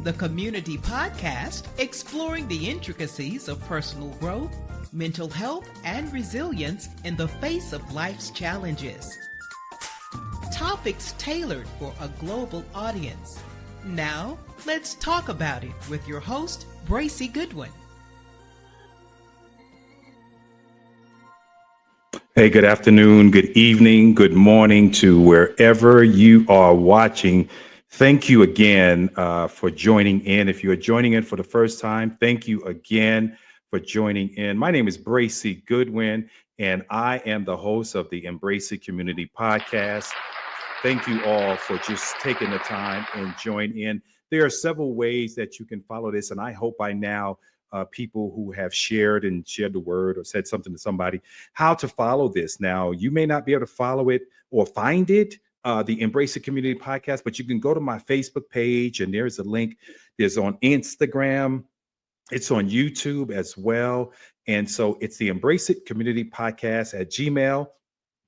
the community podcast exploring the intricacies of personal growth, mental health, and resilience in the face of life's challenges. Topics tailored for a global audience. Now, let's talk about it with your host, Bracy Goodwin. Hey, good afternoon, good evening, good morning to wherever you are watching. Thank you again for joining in. If you are joining in for the first time, thank you again for joining in. My name is Bracy Goodwin, and I am the host of the Embrace It Community Podcast. Thank you all for just taking the time and join in. There are several ways that you can follow this, and I hope by now people who have shared the word or said something to somebody, how to follow this. Now, you may not be able to follow it or find it, the Embrace It Community Podcast, but you can go to my Facebook page and there's a link. There's on Instagram. It's on YouTube as well. And so it's the Embrace It Community Podcast at Gmail.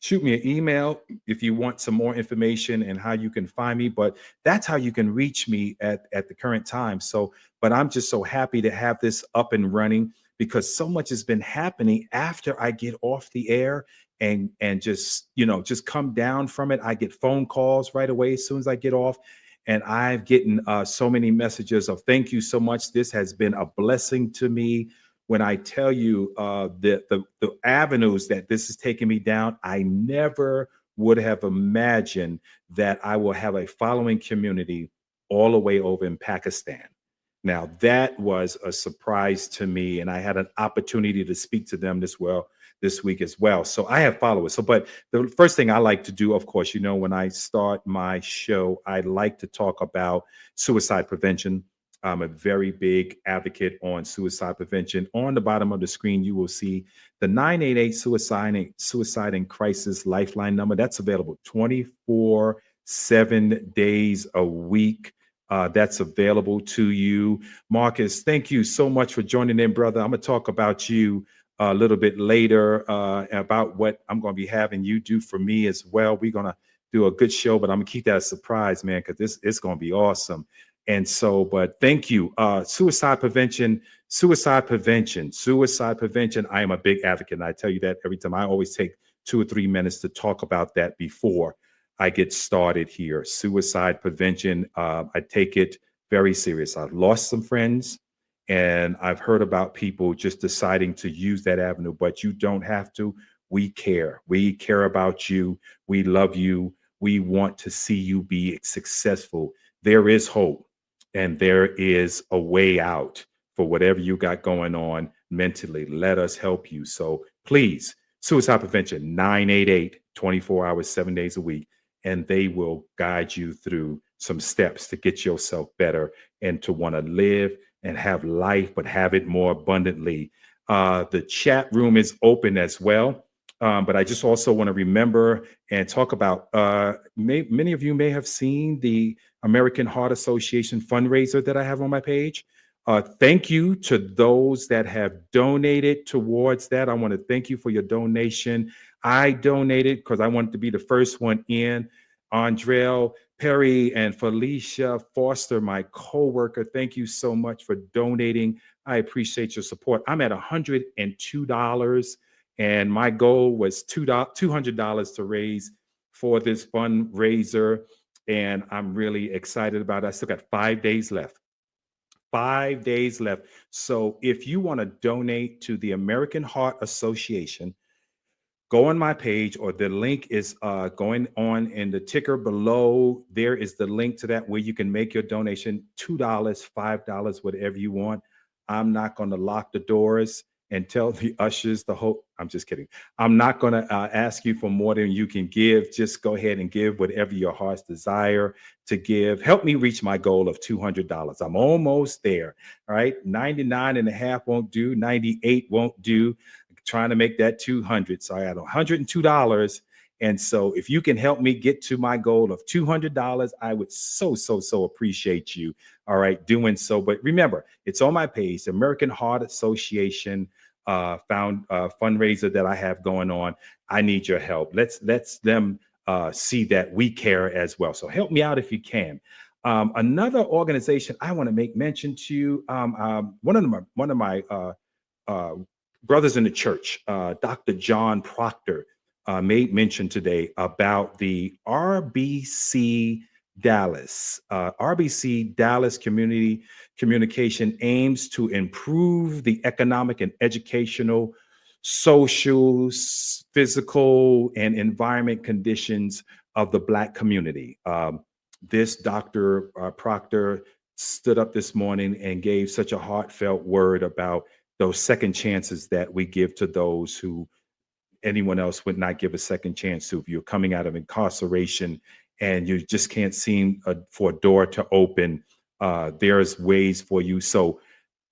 Shoot me an email if you want some more information and how you can find me, but that's how you can reach me at the current time. So, but I'm just so happy to have this up and running because so much has been happening after I get off the air and just come down from it. I get phone calls right away as soon as I get off. And I've gotten so many messages of thank you so much. This has been a blessing to me. When I tell you the avenues that this is taking me down, I never would have imagined that I will have a following community all the way over in Pakistan. Now, that was a surprise to me, and I had an opportunity to speak to them this week as well. So I have followers. But the first thing I like to do, of course, when I start my show, I like to talk about suicide prevention. I'm a very big advocate on suicide prevention. On the bottom of the screen, you will see the 988 Suicide and Crisis Lifeline number. That's available 24/7 days a week. That's available to you. Marcus, thank you so much for joining in, brother. I'm going to talk about you a little bit later about what I'm going to be having you do for me as well. We're going to do a good show, but I'm going to keep that a surprise, man, because it's going to be awesome. And so, but thank you. Suicide prevention. I am a big advocate. And I tell you that every time. I always take 2 or 3 minutes to talk about that before I get started here. Suicide prevention. I take it very serious. I've lost some friends and I've heard about people just deciding to use that avenue, but you don't have to. We care. We care about you. We love you. We want to see you be successful. There is hope. And there is a way out for whatever you got going on mentally. Let us help you. So please, suicide prevention, 988, 24 hours, 7 days a week. And they will guide you through some steps to get yourself better and to want to live and have life, but have it more abundantly. The chat room is open as well. But I just also want to remember and talk about, many of you may have seen the American Heart Association fundraiser that I have on my page. Thank you to those that have donated towards that. I want to thank you for your donation. I donated because I wanted to be the first one in. Andrell Perry and Felicia Foster, my co-worker, thank you so much for donating. I appreciate your support. I'm at $102. And my goal was $200 to raise for this fundraiser. And I'm really excited about it. I still got 5 days left. 5 days left. So if you want to donate to the American Heart Association, go on my page, or the link is going on in the ticker below. There is the link to that where you can make your donation, $2, $5, whatever you want. I'm not going to lock the doors and tell the ushers the whole. I'm just kidding. I'm not going to ask you for more than you can give. Just go ahead and give whatever your heart's desire to give. Help me reach my goal of $200. I'm almost there. All right. 99 and a half won't do. 98 won't do. I'm trying to make that 200. So I got $102. And so if you can help me get to my goal of $200, I would so appreciate you. All right, doing so. But remember, it's on my page, the American Heart Association fundraiser that I have going on. I need your help. Let's them see that we care as well. So help me out if you can. Another organization I want to make mention to, one of my uh, brothers in the church, Dr. John Proctor, made mention today about the RBC Dallas. RBC Dallas Community Communication aims to improve the economic and educational, social, physical, and environment conditions of the Black community. This Dr. Proctor stood up this morning and gave such a heartfelt word about those second chances that we give to those who anyone else would not give a second chance to. If you're coming out of incarceration and you just can't seem for a door to open, there's ways for you. So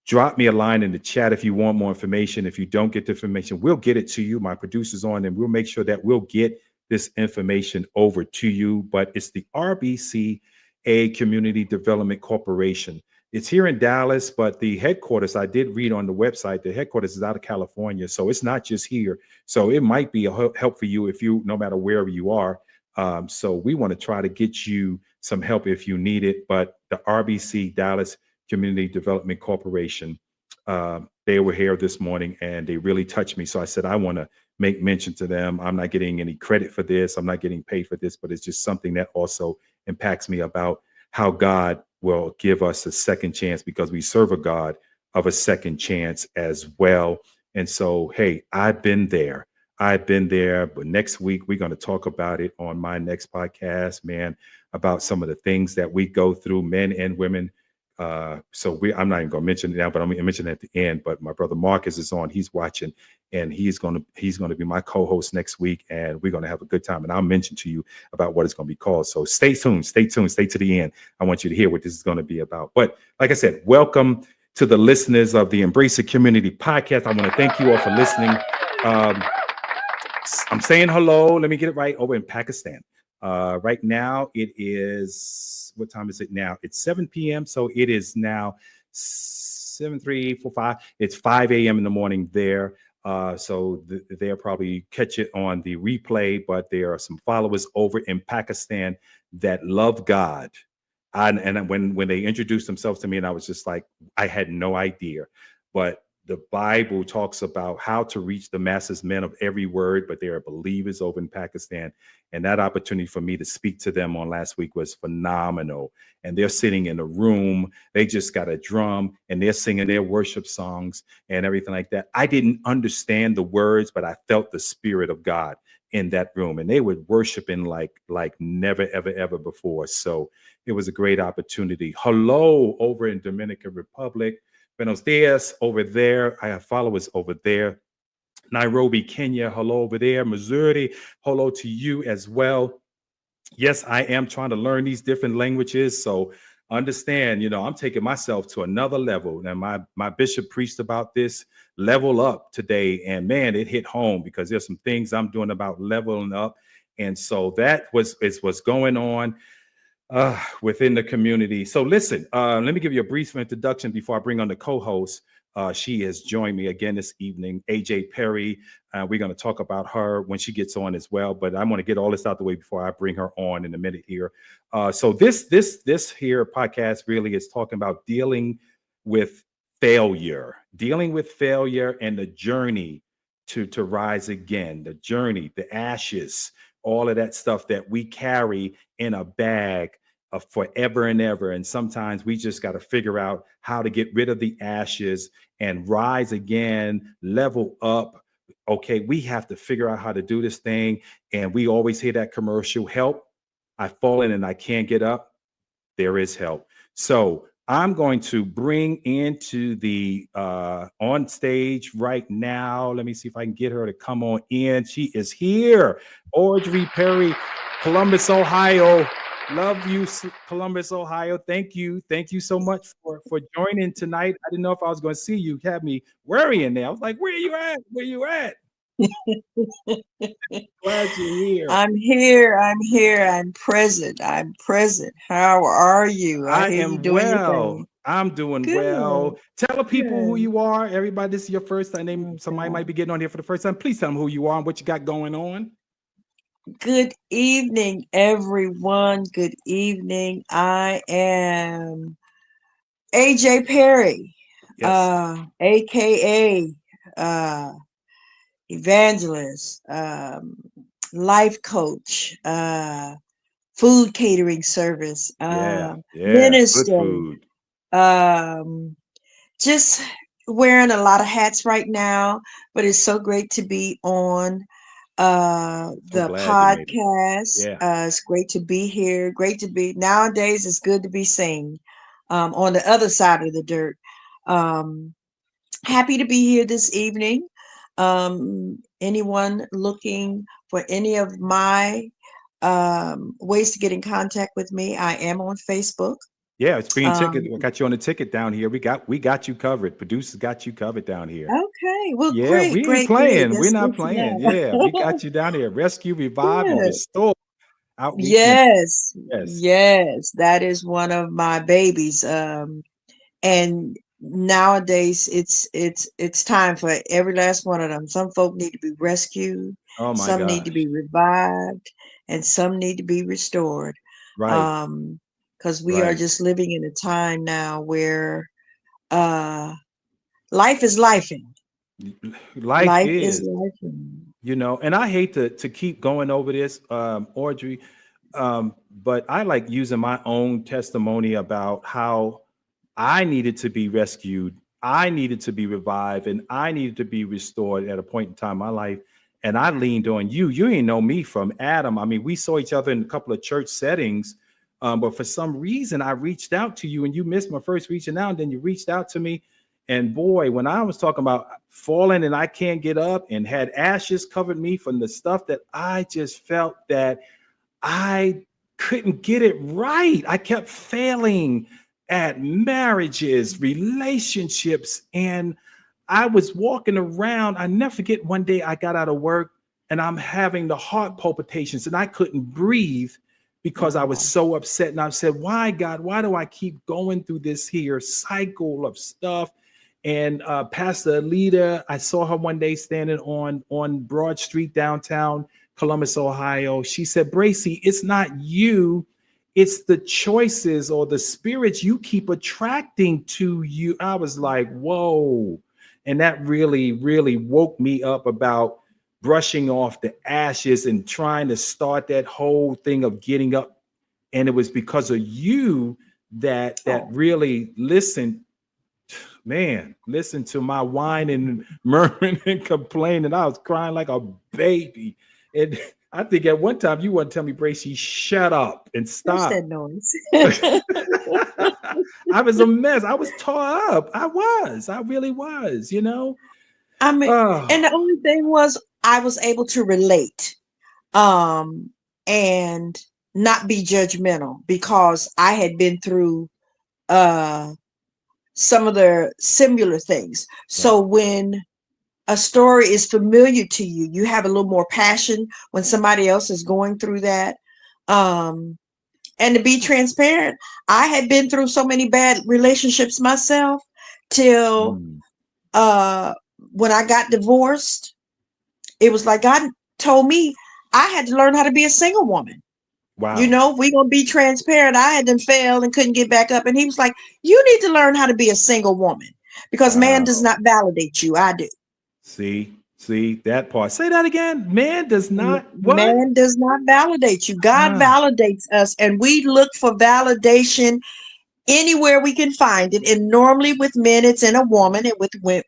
drop me a line in the chat if you want more information. If you don't get the information, we'll get it to you. My producer's on, and we'll make sure that we'll get this information over to you. But it's the RBCA Community Development Corporation. It's here in Dallas, but the headquarters, I did read on the website, the headquarters is out of California. So it's not just here. So it might be a help for you if you, no matter wherever you are. So we want to try to get you some help if you need it. But the RBC Dallas Community Development Corporation, they were here this morning and they really touched me. So I said, I want to make mention to them. I'm not getting any credit for this. I'm not getting paid for this, but it's just something that also impacts me about how God will give us a second chance, because we serve a God of a second chance as well. And so, hey, I've been there, but next week we're going to talk about it on my next podcast, man, about some of the things that we go through, men and women. So I'm not even going to mention it now, but I'm going to mention it at the end. But my brother Marcus is on, he's watching, and he's going to be my co-host next week, and we're going to have a good time. And I'll mention to you about what it's going to be called. So stay tuned, stay to the end. I want you to hear what this is going to be about. But like I said, welcome to the listeners of the Embrace It Community podcast. I want to thank you all for listening. I'm saying hello. Let me get it right. Over in Pakistan. Right now it is, what time is it now? It's 7 p.m. So it is now 7:45. It's 5 a.m. in the morning there. So they'll probably catch it on the replay, but there are some followers over in Pakistan that love God. And when they introduced themselves to me, and I was just like, I had no idea, but the Bible talks about how to reach the masses, men of every word, but there are believers over in Pakistan. And that opportunity for me to speak to them on last week was phenomenal. And they're sitting in a room. They just got a drum and they're singing their worship songs and everything like that. I didn't understand the words, but I felt the Spirit of God in that room. And they were worshiping like never, ever, ever before. So it was a great opportunity. Hello over in Dominican Republic. Buenos dias over there. I have followers over there. Nairobi, Kenya. Hello over there. Missouri. Hello to you as well. Yes, I am trying to learn these different languages. So understand, I'm taking myself to another level. And my bishop preached about this level up today. And man, it hit home because there's some things I'm doing about leveling up. And so that was what's going on within the community. So listen, let me give you a brief introduction before I bring on the co-host. She has joined me again this evening, AJ Perry. We're going to talk about her when she gets on as well, but I want to get all this out the way before I bring her on in a minute here. So this here podcast really is talking about dealing with failure and the journey to rise again, the journey, the ashes, all of that stuff that we carry in a bag of forever and ever. And sometimes we just got to figure out how to get rid of the ashes and rise again, level up. Okay, we have to figure out how to do this thing. And we always hear that commercial, help. I've fallen and I can't get up. There is help. So I'm going to bring into the on stage right now. Let me see if I can get her to come on in. She is here. Audrey Perry, Columbus, Ohio. Love you, Columbus, Ohio. Thank you. Thank you so much for joining tonight. I didn't know if I was going to see you. You had me worrying there. I was like, where are you at? Where you at? Glad you're here. I'm here. I'm present. How are you? I am well. I'm doing well. Tell the people who you are. Everybody, this is your first time. Somebody might be getting on here for the first time. Please tell them who you are and what you got going on. Good evening, everyone. Good evening. I am AJ Perry, Yes. aka uh, evangelist, life coach, food catering service, Yeah. Yeah. Good minister. food. Um, just wearing a lot of hats right now, but it's so great to be on So the glad you made it. podcast. Yeah. It's great to be here. Great to be nowadays. It's good to be seen on the other side of the dirt. Um, Happy to be here this evening. Anyone looking for any of my ways to get in contact with me, I am on Facebook. Yeah. It's being ticket. Um, I got you on the ticket down here. We got you covered. Producers got you covered down here. okay, well, Yeah, great, we ain't great, great. playing. We're That's not good to playing. Yeah, we know. got you down here. Rescue, revive, and Good. restore. Outreach ministry. Yes, Yes. yes, that is one of my babies. And nowadays it's time for every last one of them. Some folk need to be rescued, Oh my some need to gosh. be revived, and some need to be restored. Right. Um, because we are Right. just living in a time now where uh life is lifing. Life Life is is, lifing. and I hate to keep going over this, Audrey, but I like using my own testimony about how I needed to be rescued, I needed to be revived, and I needed to be restored at a point in time in my life. And I leaned on you. You ain't know me from Adam. I mean, we saw each other in a couple of church settings, but for some reason, I reached out to you, and you missed my first reaching out, and then you reached out to me. And boy, when I was talking about falling and I can't get up and had ashes covered me from the stuff that I just felt that I couldn't get it right. I kept failing at marriages, relationships, and I was walking around. I never forget one day I got out of work and I'm having the heart palpitations and I couldn't breathe because I was Wow. so upset. And I said, why, God, why do I keep going through this here cycle of stuff? And Pastor Alita, I saw her one day standing on Broad Street downtown Columbus, Ohio. She said, Bracy, it's not you, it's the choices or the spirits you keep attracting to you. I was like, whoa. And that really, really woke me up about brushing off the ashes and trying to start that whole thing of getting up. And it was because of you that Oh, really listened, man, listen to my whining and murmuring and complaining. I was crying like a baby. And I think at one time you want to tell me, Bracy, shut up and what's stop. that noise? I was a mess. I was tore up. I really was. I mean, and Oh, the only thing was I was able to relate um and not be judgmental because I had been through uh some of the similar things. right. So when a story is familiar to you, you have a little more passion when somebody else is going through that. Um and to be transparent, I had been through so many bad relationships myself till Mm, uh when I got divorced. It was like God told me I had to learn how to be a single woman. wow. We gonna be transparent. I had done failed and couldn't get back up. And he was like, you need to learn how to be a single woman because man does Wow. not validate you. I do. See that part. Say that again. Man does not what? Man does not validate you. God Ah, validates us, and we look for validation anywhere we can find it. And normally with men, it's in a woman, and with women,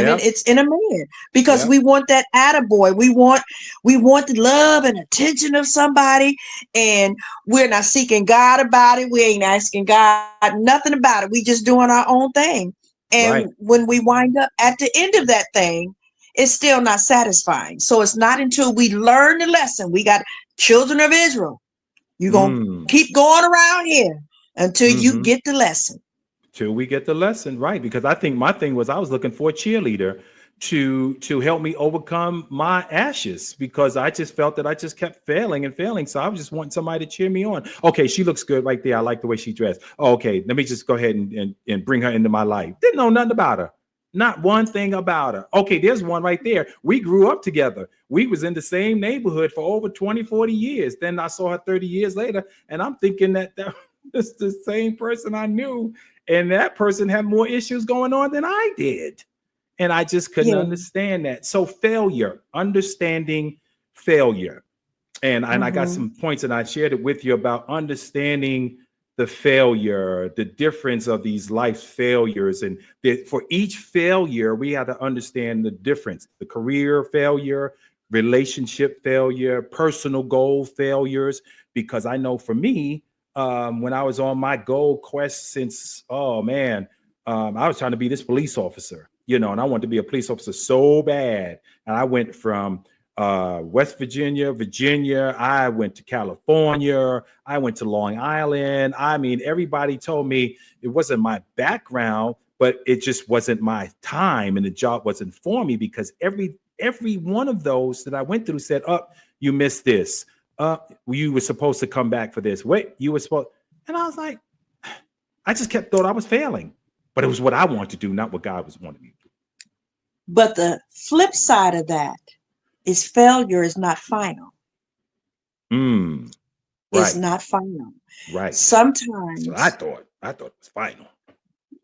yep, it's in a man because yep, we want that attaboy. We want the love and attention of somebody, and we're not seeking God about it. We ain't asking God nothing about it. We just doing our own thing. right. And when we wind up at the end of that thing, it's still not satisfying. So it's not until we learn the lesson. We got children of Israel. You're going to Mm. keep going around here until you Mm-hmm. get the lesson. Till we get the lesson right, because I think my thing was I was looking for a cheerleader to help me overcome my ashes because I just felt that I just kept failing and failing. So I was just wanting somebody to cheer me on. Okay, she looks good right there. I like the way she dressed. Oh, okay, let me just go ahead and bring her into my life. Didn't know nothing about her. Not one thing about her. Okay, there's one right there. We grew up together. We was in the same neighborhood for over 20, 40 years. Then I saw her 30 years later, and I'm thinking that was the same person I knew. And that person had more issues going on than I did. And I just couldn't understand that. So failure, understanding failure. And I got some points, and I shared it with you about understanding the failure, the difference of these life failures. And for each failure, we have to understand the difference: the career failure, relationship failure, personal goal failures. Because I know for me, when I was on my goal quest since, I was trying to be this police officer, and I wanted to be a police officer so bad. And I went from West Virginia, I went to California, I went to Long Island. I mean, everybody told me it wasn't my background, but it just wasn't my time, and the job wasn't for me, because every one of those that I went through said, you missed this. You were supposed to come back for this. Wait, you were supposed. And I was like, I just thought I was failing, but it was what I wanted to do, not what God was wanting me to do. But the flip side of that is failure is not final. Right. It's not final. Right. Sometimes I thought it was final.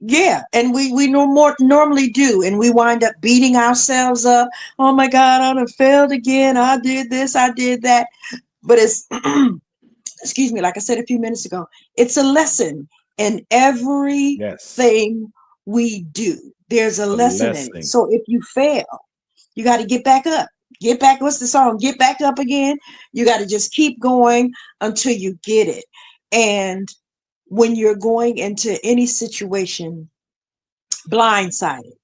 Yeah, and we normally do, and we wind up beating ourselves up. Oh my God, I done failed again. I did this, I did that. But it's excuse me, like I said a few minutes ago, it's a lesson in everything we do. There's a lesson in it. So if you fail, you got to get back up. Get back. What's the song? Get back up again. You got to just keep going until you get it. And when you're going into any situation blindsided,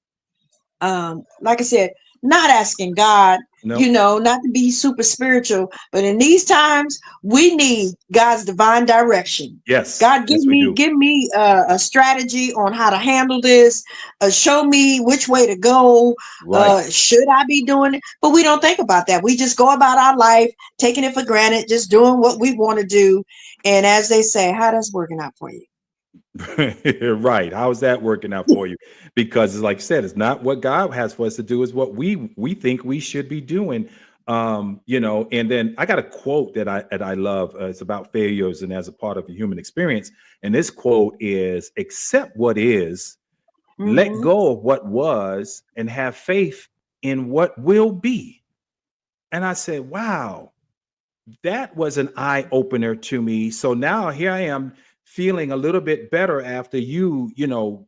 like I said, not asking God, not to be super spiritual, but in these times, we need God's divine direction. Yes. God, give me a strategy on how to handle this. Show me which way to go. Right. Should I be doing it? But we don't think about that. We just go about our life, taking it for granted, just doing what we want to do. And as they say, how that's working out for you? Right. How is that working out for you? Because, like I said, it's not what God has for us to do, is what we think we should be doing. And then I got a quote that I love. It's about failures and as a part of the human experience. And this quote is: accept what is, let go of what was, and have faith in what will be. And I said, wow, that was an eye opener to me. So now here I am, feeling a little bit better after you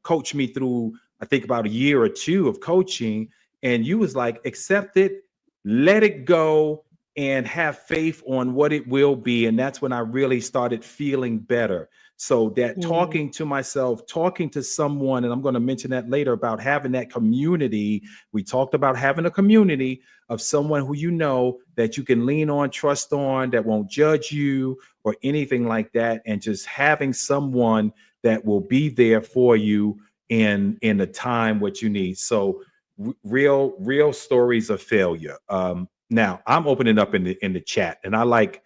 coach me through, I think, about a year or two of coaching. And you was like, accept it, let it go, and have faith on what it will be. And that's when I really started feeling better. So that talking to myself, talking to someone, and I'm going to mention that later, about having that community. We talked about having a community of someone who that you can lean on, trust on, that won't judge you or anything like that. And just having someone that will be there for you in the time what you need. So real stories of failure. Now I'm opening up in the chat, and I like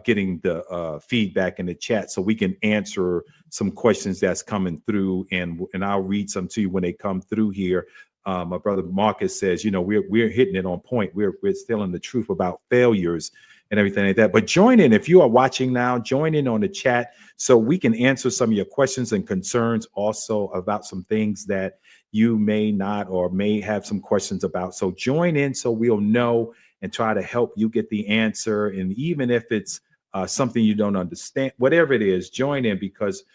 getting the feedback in the chat so we can answer some questions that's coming through, and I'll read some to you when they come through here. My brother Marcus says, we're hitting it on point. We're telling the truth about failures and everything like that. But join in, if you are watching now, join in on the chat so we can answer some of your questions and concerns, also about some things that you may not or may have some questions about. So join in so we'll know and try to help you get the answer. And even if it's something you don't understand, whatever it is, join in, because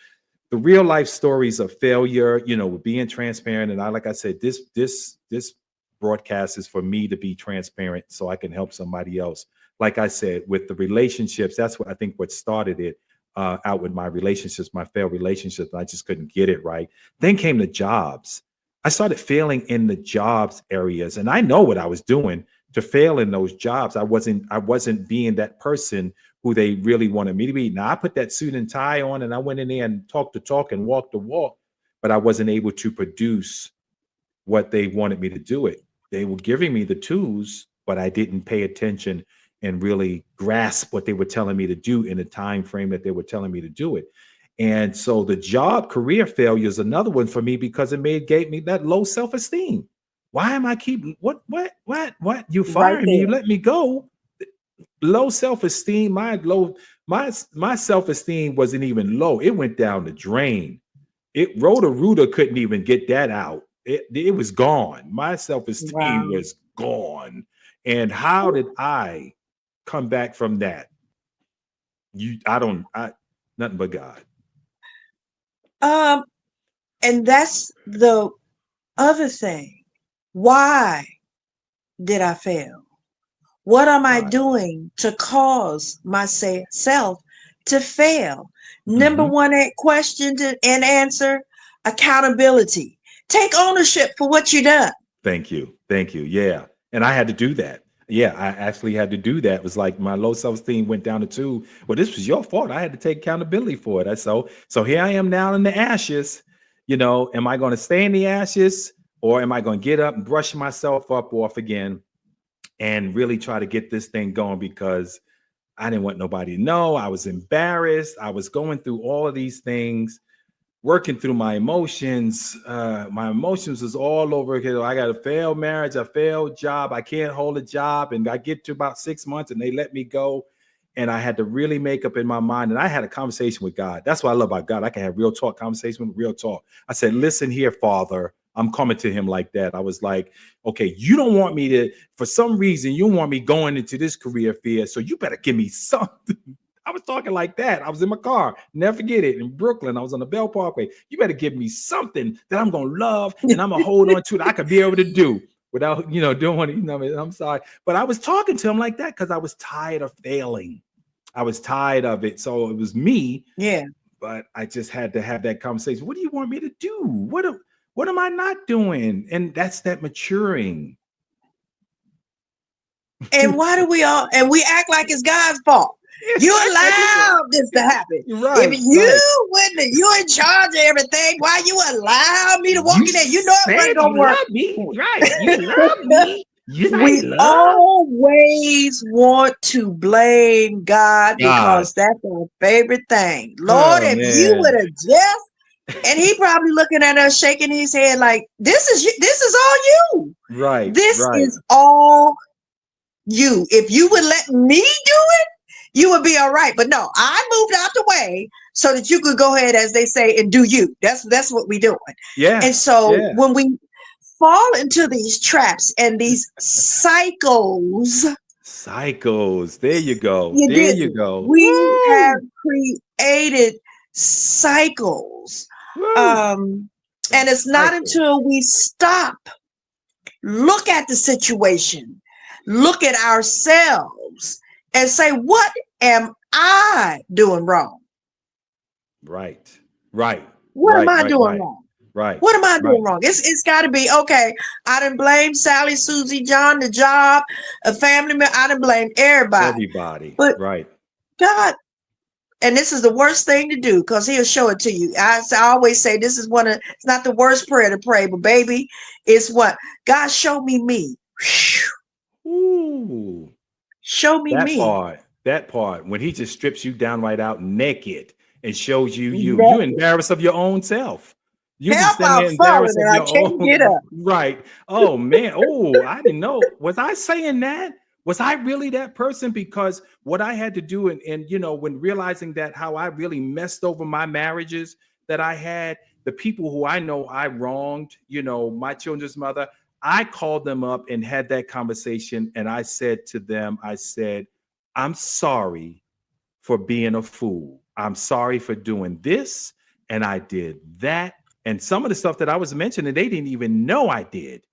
the real life stories of failure, with being transparent. And like I said, this broadcast is for me to be transparent so I can help somebody else. Like I said, with the relationships, that's what I think what started it out with my relationships, my failed relationships. I just couldn't get it right. Then came the jobs. I started failing in the jobs areas, and I know what I was doing to fail in those jobs. I wasn't being that person who they really wanted me to be. Now I put that suit and tie on, and I went in there and talked the talk and walked the walk, but I wasn't able to produce what they wanted me to do it. They were giving me the tools, but I didn't pay attention and really grasp what they were telling me to do in the time frame that they were telling me to do it. And so the job career failure is another one for me because it gave me that low self-esteem. Why am I keeping what? You Right firing me, you there. let me go. Low self-esteem, my self-esteem wasn't even low. It went down the drain. Roto-Rooter couldn't even get that out. It was gone. My self-esteem Wow. was gone. And how did I come back from that? Nothing but God. And that's the other thing. Why did I fail? What am I Right. doing to cause myself to fail? Number Mm-hmm. one question and answer, accountability. Take ownership for what you done. Thank you. Thank you. Yeah. And I had to do that. Yeah, I actually had to do that. It was like my low self-esteem went down to 2. Well, this was your fault. I had to take accountability for it. So here I am now in the ashes. Am I going to stay in the ashes, or am I going to get up and brush myself up off again and really try to get this thing going? Because I didn't want nobody to know. I was embarrassed. I was going through all of these things, working through my emotions. My emotions was all over here. I got a failed marriage, a failed job. I can't hold a job. And I get to about 6 months and they let me go. And I had to really make up in my mind. And I had a conversation with God. That's what I love about God. I can have real talk conversation with real talk. I said, listen here, Father. I'm coming to him like that. I was like, okay, you don't want me to, for some reason, you don't want me going into this career field. So you better give me something. I was talking like that. I was in my car. Never forget it. In Brooklyn, I was on the Bell Parkway. You better give me something that I'm going to love and I'm going to hold on to that I could be able to do without, doing, I'm sorry. But I was talking to him like that because I was tired of failing. I was tired of it. So it was me. Yeah. But I just had to have that conversation. What do you want me to do? What am I not doing? And that's that maturing. And why do we act like it's God's fault? You allowed this to happen. Right. If you wouldn't, you're in charge of everything. Why you allow me to walk in there? You know it wasn't gonna work. Love me. Right. You love me. We always want to blame God because that's our favorite thing. Lord, if you would have just, and he probably looking at us, shaking his head like, this is all you. Right. This is all you. If you would let me do it, you would be all right. But no, I moved out the way so that you could go ahead, as they say, and do you. That's what we're doing. Yeah. And so when we fall into these traps and these cycles. There you go. You go. We have created cycles. And it's not until we stop, look at the situation, look at ourselves, and say, what am I doing wrong? Right. What am I doing wrong? Right. What am I doing wrong? It's got to be, okay, I didn't blame Sally, Susie, John, the job, a family member. I didn't blame everybody. But God, and this is the worst thing to do because he'll show it to you. I always say this is it's not the worst prayer to pray, but baby, it's what? God, show me. Ooh. Show me me. That part, when he just strips you downright out naked and shows you you're embarrassed of your own self. You be standing embarrassed of your own. Get up. Right. Oh man. Oh, I didn't know. Was I saying that? Was I really that person? Because what I had to do, and when realizing that how I really messed over my marriages that I had, the people who I know I wronged, my children's mother, I called them up and had that conversation. And I said to them, I'm sorry for being a fool. I'm sorry for doing this. And I did that. And some of the stuff that I was mentioning, they didn't even know I did.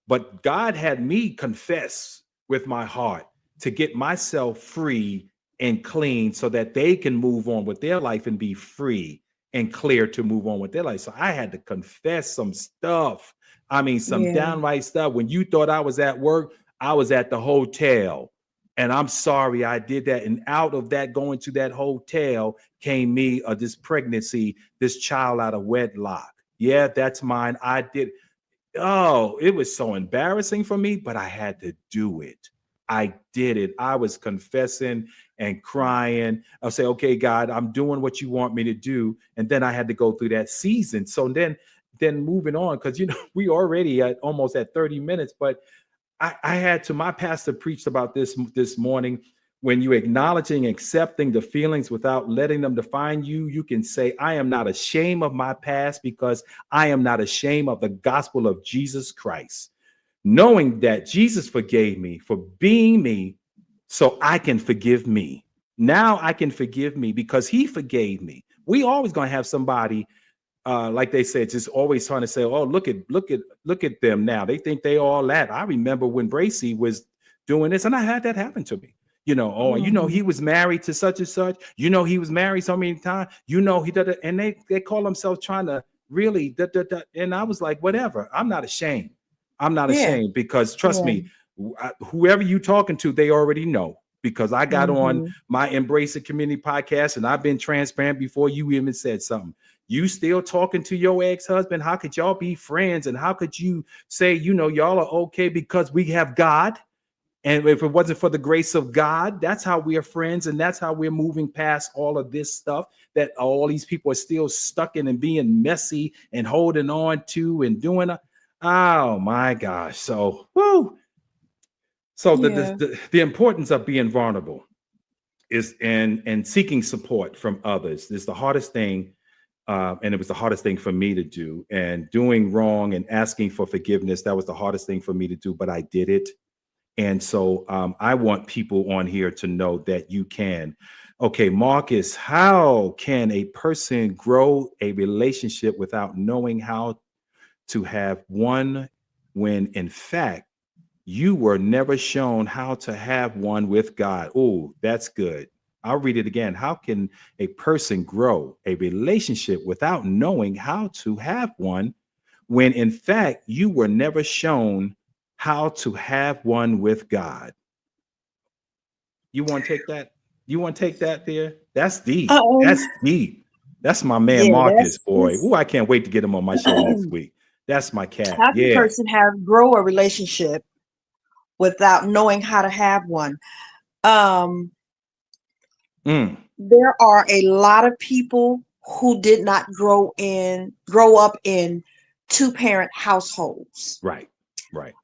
But God had me confess with my heart to get myself free and clean so that they can move on with their life and be free and clear to move on with their life. So I had to confess some stuff. I mean, some downright stuff. When you thought I was at work, I was at the hotel. And I'm sorry I did that. And out of that, going to that hotel came me this pregnancy, this child out of wedlock. Yeah, that's mine. I did. Oh, it was so embarrassing for me, but I had to do it. I did it. I was confessing and crying. I'll say, okay, God, I'm doing what you want me to do. And then I had to go through that season. So then moving on, because we already at almost at 30 minutes, but I had to, my pastor preached about this morning. When you're acknowledging, accepting the feelings without letting them define you, you can say, I am not ashamed of my past because I am not ashamed of the gospel of Jesus Christ. Knowing that Jesus forgave me for being me, so I can forgive me. Now I can forgive me because he forgave me. We always going to have somebody, like they said, just always trying to say, oh, look at them now. They think they all that. I remember when Bracy was doing this, and I had that happen to me. He was married to such and such. He was married so many times. He did it, and they call themselves trying to really. And I was like, whatever. I'm not ashamed. I'm not ashamed because trust me, whoever you talking to, they already know. Because I got on my Embrace the Community podcast, and I've been transparent before you even said something. You still talking to your ex-husband? How could y'all be friends? And how could you say, y'all are okay because we have God? And if it wasn't for the grace of God, that's how we are friends. And that's how we're moving past all of this stuff that all these people are still stuck in and being messy and holding on to and doing. Oh my gosh. So, woo. So the importance of being vulnerable is and seeking support from others is the hardest thing. And it was the hardest thing for me to do, and doing wrong and asking for forgiveness. That was the hardest thing for me to do, but I did it. And so I want people on here to know that you can. Okay, Marcus, how can a person grow a relationship without knowing how to have one when in fact you were never shown how to have one with God? Oh, that's good. I'll read it again. How can a person grow a relationship without knowing how to have one when in fact you were never shown how to have one with God? You want to take that? You want to take that there? That's deep. That's deep. That's my man, Marcus, boy. Oh, I can't wait to get him on my show next week. That's my cat. How can a person grow a relationship without knowing how to have one? There are a lot of people who did not grow up in two-parent households. Right.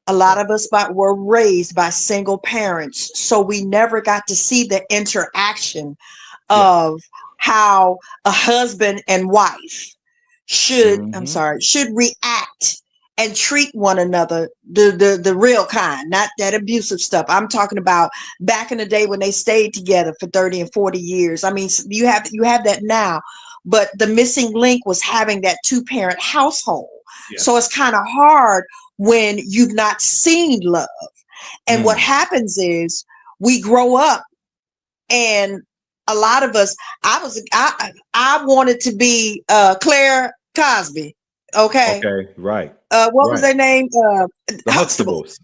A lot of us were raised by single parents, so we never got to see the interaction of how a husband and wife should react and treat one another, the real kind, not that abusive stuff. I'm talking about back in the day when they stayed together for 30 and 40 years. I mean, you have that now, but the missing link was having that two-parent household. Yes. So it's kind of hard when you've not seen love. And what happens is we grow up, and a lot of us, I wanted to be Claire Cosby. Okay, right. What was their name? The Huxtables.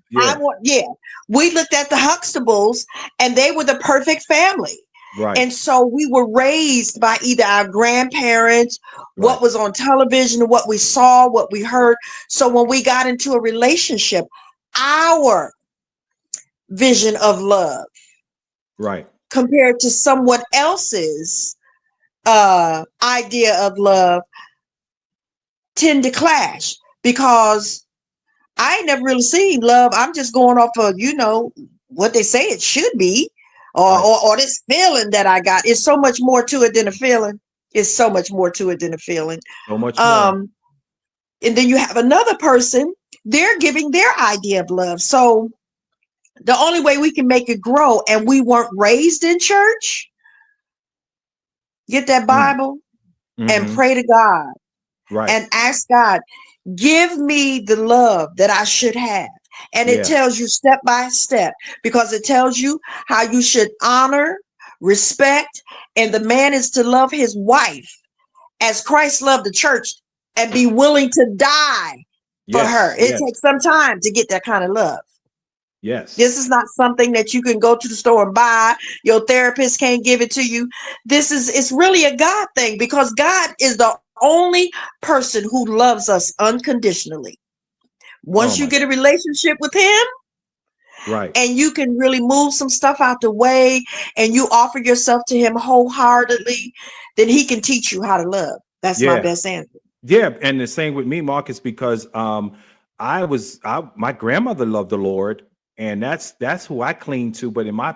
We looked at the Huxtables, and they were the perfect family. Right. And so we were raised by either our grandparents, what was on television, what we saw, what we heard. So when we got into a relationship, our vision of love, compared to someone else's idea of love, tend to clash, because I ain't never really seen love. I'm just going off of, what they say it should be, or this feeling that I got. It's so much more to it than a feeling. So much more. And then you have another person, they're giving their idea of love. So the only way we can make it grow, and we weren't raised in church, get that Bible and pray to God. And ask God, give me the love that I should have. And it tells you step by step, because it tells you how you should honor, respect, and the man is to love his wife as Christ loved the church and be willing to die for her. It takes some time to get that kind of love. Yes. This is not something that you can go to the store and buy. Your therapist can't give it to you. It's really a God thing, because God is the only person who loves us unconditionally. Once you get a relationship with him, Right. and you can really move some stuff out the way and you offer yourself to him wholeheartedly, then he can teach you how to love. That's my Yeah. best answer. Yeah. And the same with me, Marcus, because my grandmother loved the Lord, and that's who I cling to. But in my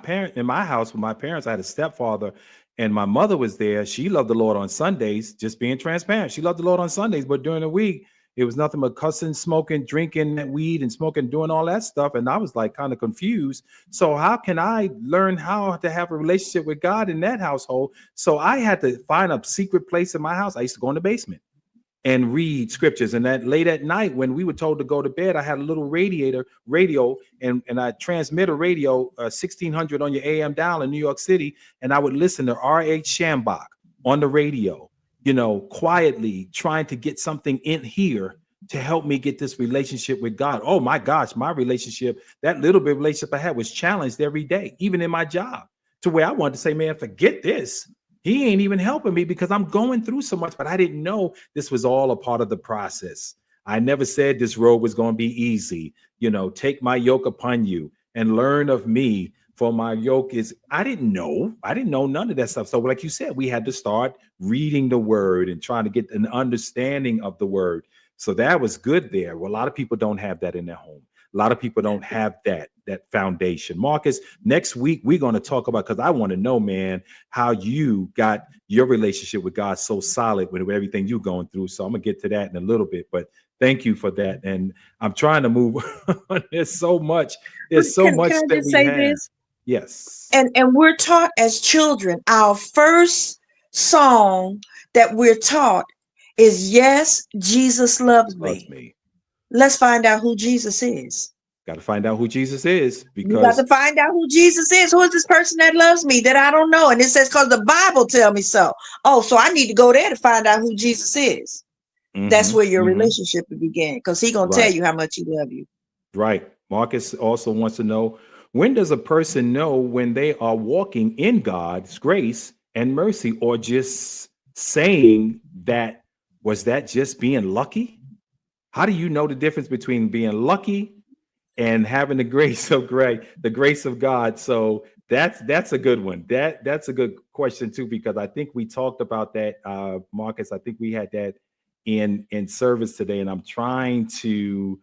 house with my parents, I had a stepfather, and my mother was there. She loved the Lord on Sundays, just being transparent. She loved the Lord on Sundays, but during the week, it was nothing but cussing, smoking, drinking that weed and smoking, doing all that stuff. And I was like kind of confused. So how can I learn how to have a relationship with God in that household? So I had to find a secret place in my house. I used to go in the basement and read scriptures. And that late at night, when we were told to go to bed, I had a little radio, and I transmit a radio 1600 on your AM dial in New York City. And I would listen to R.H. Shambach on the radio, quietly trying to get something in here to help me get this relationship with God. Oh my gosh, my relationship, that little bit of relationship I had was challenged every day, even in my job, to where I wanted to say, man, forget this. He ain't even helping me because I'm going through so much, but I didn't know this was all a part of the process. I never said this road was going to be easy. Take my yoke upon you and learn of me, for my yoke is, I didn't know none of that stuff. So like you said, we had to start reading the word and trying to get an understanding of the word. So that was good there. Well, a lot of people don't have that in their home. A lot of people don't have that foundation. Marcus, next week we're going to talk about, because I want to know, man, how you got your relationship with God so solid with everything you're going through. So I'm gonna get to that in a little bit, but thank you for that. And I'm trying to move on. There's so much Can I that just we say have. this? Yes. And we're taught as children, our first song that we're taught is Yes, Jesus Loves Loves Me. me. Let's find out who Jesus is. Got to find out who Jesus is, You got because to find out who Jesus is. Who is this person that loves me that I don't know? And it says, because the Bible tell me so. Oh, so I need to go there to find out who Jesus is. That's where your relationship will begin, because he's going to tell right. you how much he loves you. Right. Marcus also wants to know, when does a person know when they are walking in God's grace and mercy, or just saying that, was that just being lucky? How do you know the difference between being lucky and having the grace of God? So that's a good one. That's a good question too, because I think we talked about that, Marcus. I think we had that in service today, and I'm trying to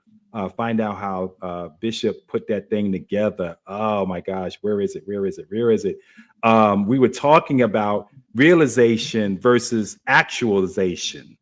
find out how Bishop put that thing together. Oh my gosh, where is it? We were talking about realization versus actualization.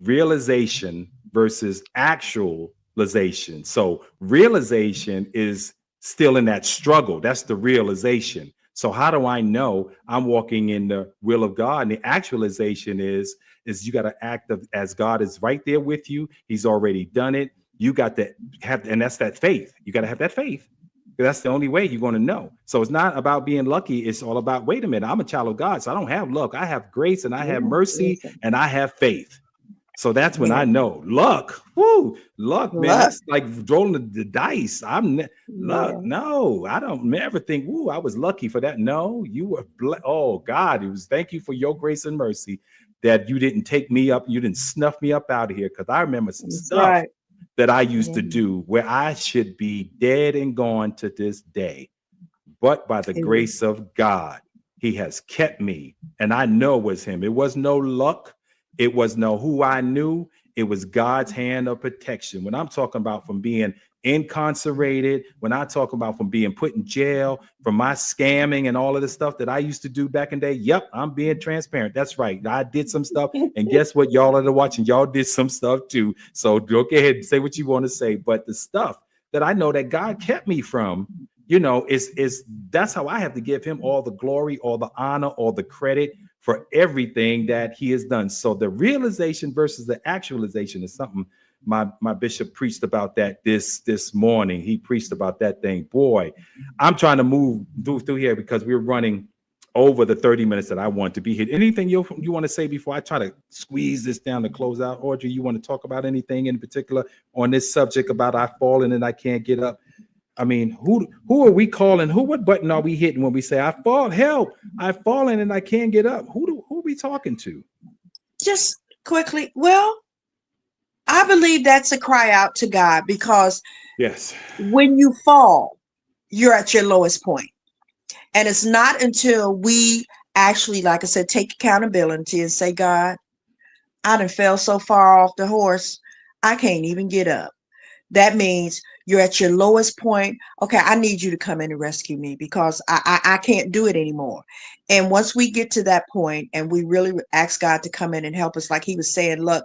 Realization versus actualization. So realization is still in that struggle. That's the realization. So how do I know I'm walking in the will of God? And the actualization is you got to act as God is right there with you. He's already done it. You got to have, and that's that faith. You got to have that faith. That's the only way you're going to know. So it's not about being lucky. It's all about, wait a minute, I'm a child of God, so I don't have luck. I have grace, and I have mercy, and I have faith. So that's when I know luck. Woo, luck, man. That's like rolling the dice. Luck. No, I don't never think, woo, I was lucky for that. No, you were. Oh God, it was. Thank you for your grace and mercy that you didn't take me up. You didn't snuff me up out of here. Because I remember some stuff that I used to do where I should be dead and gone to this day. But by the grace of God, he has kept me. And I know it was him. It was no luck. It was no who I knew. It was God's hand of protection. When I'm talking about from being incarcerated, when I talk about from being put in jail, from my scamming and all of the stuff that I used to do back in the day. Yep, I'm being transparent. That's right. I did some stuff. And guess what? Y'all that are watching, y'all did some stuff too. So go ahead and say what you want to say. But the stuff that I know that God kept me from, is that's how I have to give him all the glory, all the honor, all the credit for everything that he has done. So the realization versus the actualization is something my bishop preached about that this morning. He preached about that thing. Boy, I'm trying to move through here because we're running over the 30 minutes that I want to be here. Anything you want to say before I try to squeeze this down to close out? Audrey, you want to talk about anything in particular on this subject about I've fallen and I can't get up? I mean, who are we calling? What button are we hitting when we say I fall? Help! I've fallen and I can't get up. Who are we talking to? Just quickly. Well, I believe that's a cry out to God, because yes, when you fall, you're at your lowest point. And it's not until we actually, like I said, take accountability and say, God, I done fell so far off the horse, I can't even get up. That means you're at your lowest point. Okay, I need you to come in and rescue me because I can't do it anymore. And once we get to that point and we really ask God to come in and help us, like he was saying, look,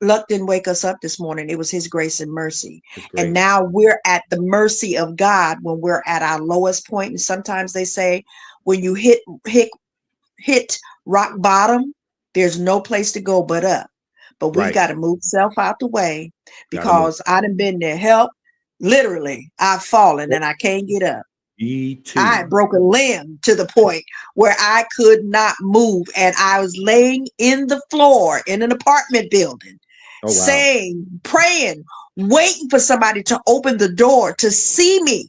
luck didn't wake us up this morning. It was his grace and mercy. And now we're at the mercy of God when we're at our lowest point. And sometimes they say when you hit rock bottom, there's no place to go but up. But we've got to move self out the way because I done been there. Help. Literally, I've fallen and I can't get up. Me too. I broke a limb to the point where I could not move. And I was laying in the floor in an apartment building, saying, praying, waiting for somebody to open the door to see me.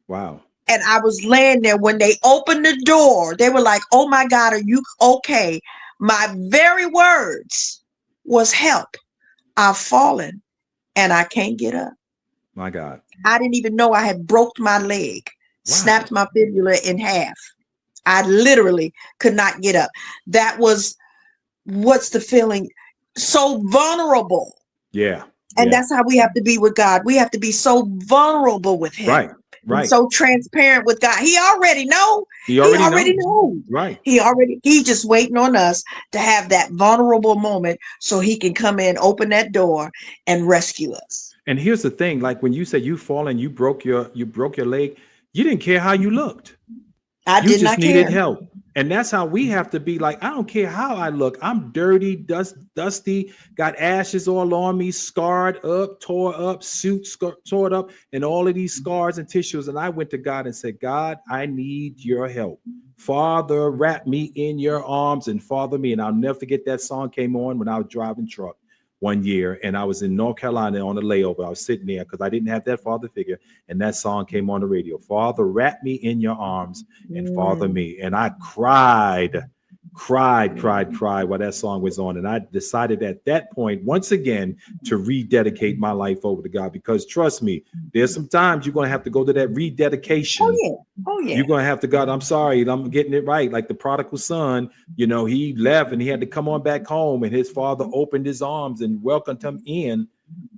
Wow. And I was laying there. When they opened the door, they were like, oh my God, are you okay? My very words was help. I've fallen and I can't get up. My God. I didn't even know I had broke my leg, snapped my fibula in half. I literally could not get up. That was, what's the feeling? So vulnerable. Yeah. And that's how we have to be with God. We have to be so vulnerable with him. Right. So transparent with God. He already know. He already knows. Right. He just waiting on us to have that vulnerable moment so he can come in, open that door and rescue us. And here's the thing, like when you said you fall and you broke your leg, you didn't care how you looked. I you did just not needed care. help. And that's how we have to be. Like, I don't care how I look. I'm dirty, dusty, got ashes all on me, scarred up, tore up, suits tore up, and all of these scars and tissues. And I went to God and said, God, I need your help. Father, wrap me in your arms and father me. And I'll never forget that song came on when I was driving truck one year, and I was in North Carolina on a layover. I was sitting there because I didn't have that father figure, and that song came on the radio. Father, wrap me in your arms and father me. And I cried while that song was on. And I decided at that point, once again, to rededicate my life over to God, because trust me, there's some times you're going to have to go to that rededication. Oh yeah. You're going to have to, God, I'm sorry, I'm getting it right. Like the prodigal son, he left and he had to come on back home, and his father opened his arms and welcomed him in.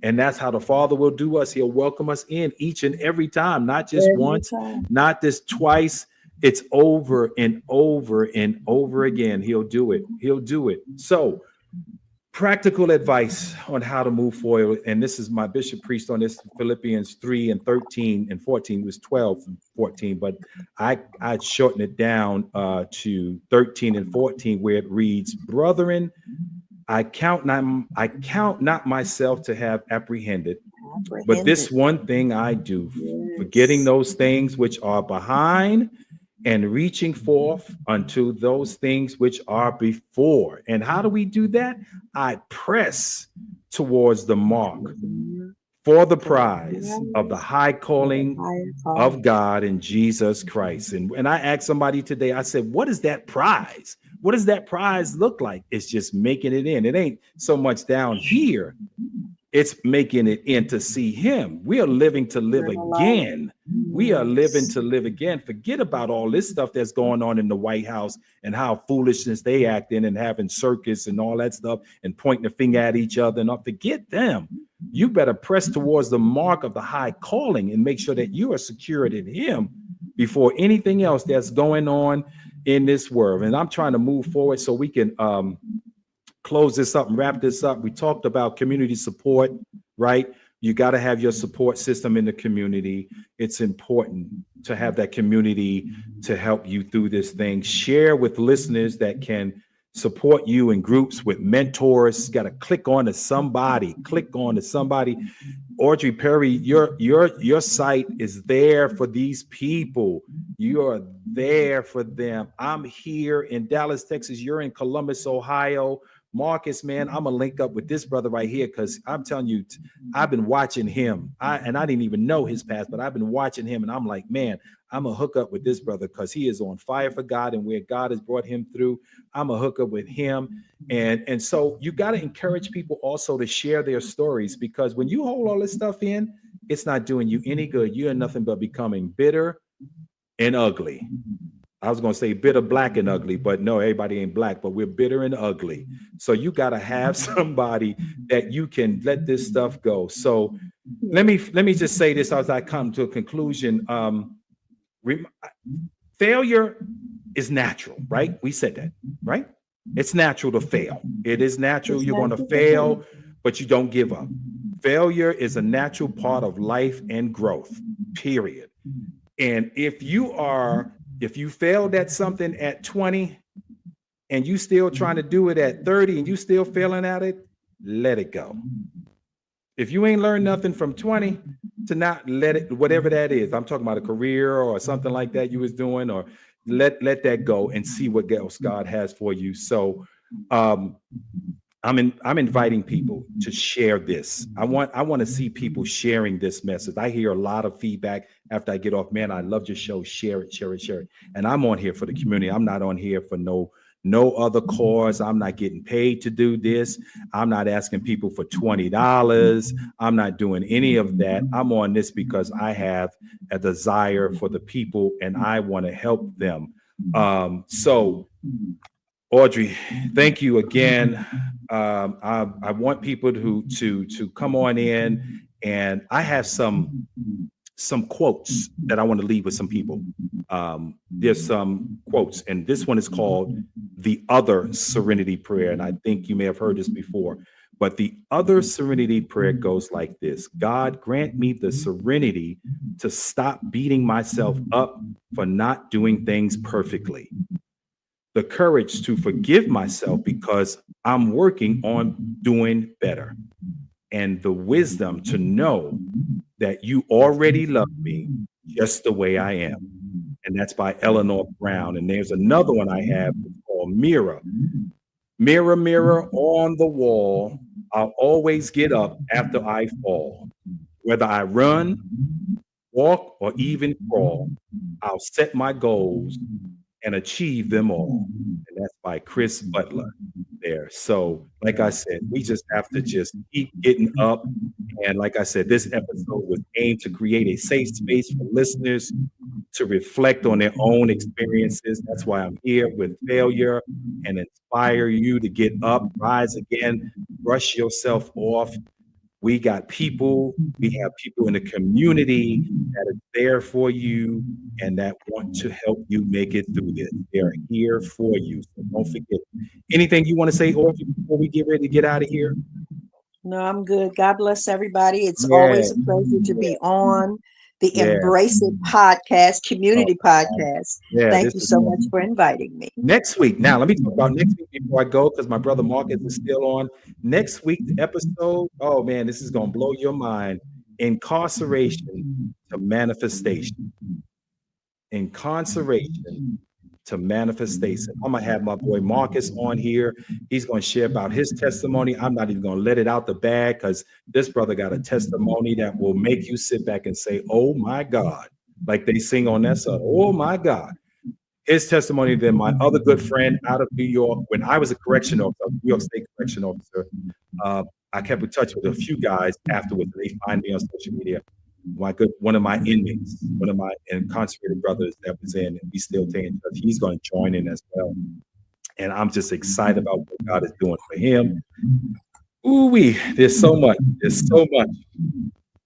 And that's how the Father will do us. He'll welcome us in each and every time, not just once, not just twice. It's over and over and over again. He'll do it. So, practical advice on how to move forward. And this is my bishop preached on this, Philippians 3 and 13 and 14. It was 12 and 14, but I shortened it down to 13 and 14, where it reads, brethren, I count not myself to have apprehended, but this one thing I do, forgetting those things which are behind and reaching forth unto those things which are before. And how do we do that? I press towards the mark for the prize of the high calling of God in Jesus Christ. And I asked somebody today, I said, what is that prize? What does that prize look like? It's just making it in. It ain't so much down here. It's making it in to see him. We are living to live again. We are living to live again. Forget about all this stuff that's going on in the White House and how foolishness they act in and having circus and all that stuff and pointing the finger at each other. And forget them. You better press towards the mark of the high calling and make sure that you are secured in him before anything else that's going on in this world. And I'm trying to move forward so we can close this up and wrap this up. We talked about community support, right? You got to have your support system in the community. It's important to have that community to help you through this thing. Share with listeners that can support you in groups with mentors. Got to click on to somebody. Audrey Perry, your site is there for these people. You are there for them. I'm here in Dallas, Texas. You're in Columbus, Ohio. Marcus, man, I'm gonna link up with this brother right here because I'm telling you, I've been watching him. I didn't even know his past, but I've been watching him, and I'm like, man, I'm gonna hook up with this brother because he is on fire for God, and where God has brought him through, I'm gonna hook up with him. And so you got to encourage people also to share their stories, because when you hold all this stuff in, it's not doing you any good. You're nothing but becoming bitter and ugly. I was going to say bitter, black, and ugly, but no, everybody ain't black, but we're bitter and ugly. So you got to have somebody that you can let this stuff go. So let me just say this as I come to a conclusion. Failure is natural, right? We said that, right? It's natural to fail. It is natural. You're going to fail, but you don't give up. Failure is a natural part of life and growth, period. And if you failed at something at 20 and you still trying to do it at 30 and you still failing at it, let it go. If you ain't learned nothing from 20 to not let it, whatever that is, I'm talking about a career or something like that you was doing, or let that go and see what else God has for you. So I'm inviting people to share this. I want to see people sharing this message. I hear a lot of feedback after I get off. Man, I love your show. Share it. And I'm on here for the community. I'm not on here for no other cause. I'm not getting paid to do this. I'm not asking people for $20. I'm not doing any of that. I'm on this because I have a desire for the people and I want to help them. So Audrey, thank you again. I want people to come on in, and I have some quotes that I want to leave with some people. There's some quotes, and this one is called the Other Serenity Prayer, and I think you may have heard this before. But the Other Serenity Prayer goes like this: God, grant me the serenity to stop beating myself up for not doing things perfectly, the courage to forgive myself because I'm working on doing better, and the wisdom to know that you already love me just the way I am. And that's by Eleanor Brown. And there's another one I have called Mirror. Mirror, mirror on the wall, I'll always get up after I fall. Whether I run, walk, or even crawl, I'll set my goals and achieve them all. And that's by Chris Butler there. So like I said, we just have to just keep getting up. And like I said, this episode was aimed to create a safe space for listeners to reflect on their own experiences. That's why I'm here with failure, and inspire you to get up, rise again, brush yourself off. We have people in the community that are there for you and that want to help you make it through this. They're here for you. So don't forget. Anything you want to say, Audrey, before we get ready to get out of here? No, I'm good. God bless everybody. It's always a pleasure to be on the Embrace It podcast, community podcast. Thank you so much for inviting me. Next week. Now, let me talk about next week before I go, because my brother Marcus is still on. Next week's episode, oh man, this is going to blow your mind. Incarceration to manifestation. Incarceration to manifestation. I'm going to have my boy Marcus on here. He's going to share about his testimony. I'm not even going to let it out the bag, because this brother got a testimony that will make you sit back and say, oh my God, like they sing on that song, oh my God. His testimony, then my other good friend out of New York, when I was a correction officer, New York State correction officer, I kept in touch with a few guys afterwards. They find me on social media. One of my inmates, one of my incarcerated brothers that was in, and we still stay in touch. He's going to join in as well. And I'm just excited about what God is doing for him. Ooh-wee, there's so much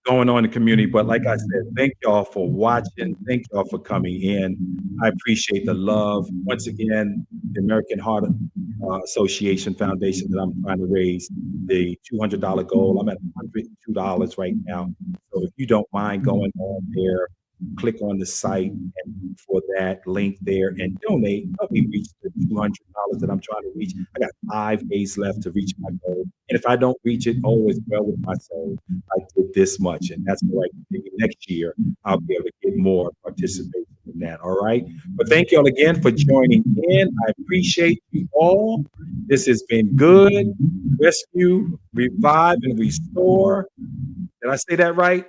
going on in the community. But like I said, thank y'all for watching. Thank y'all for coming in. I appreciate the love. Once again, the American Heart Association Foundation that I'm trying to raise the $200 goal. I'm at $102 right now. So if you don't mind going on there, click on the site and for that link there and donate. Help me reach the $200 that I'm trying to reach. I got 5 days left to reach my goal. And if I don't reach it, all is well with my soul. I did this much, and that's why maybe next year I'll be able to get more participation in that. All right. But thank you all again for joining in. I appreciate you all. This has been good. Rescue, revive, and restore. Did I say that right?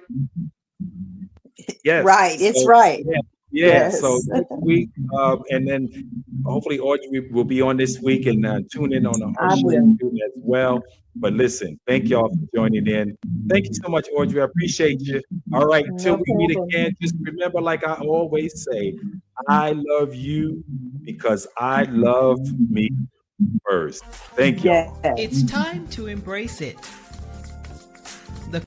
Yes. Right. It's right. Yeah. Yeah, so Yes. next week, and then hopefully Audrey will be on this week and tune in on I her show will. too as well. But listen, thank y'all for joining in. Thank you so much, Audrey. I appreciate you. All right, until No we meet problem. again, just remember, like I always say, I love you because I love me first. Thank y'all. Yes. It's time to embrace it. The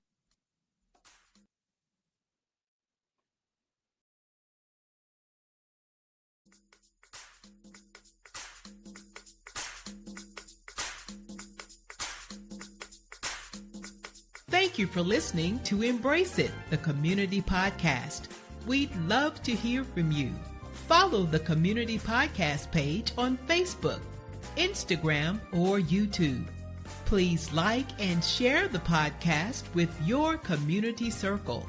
Thank you for listening to Embrace It, the community podcast. We'd love to hear from you. Follow the community podcast page on Facebook, Instagram, or YouTube. Please like and share the podcast with your community circle.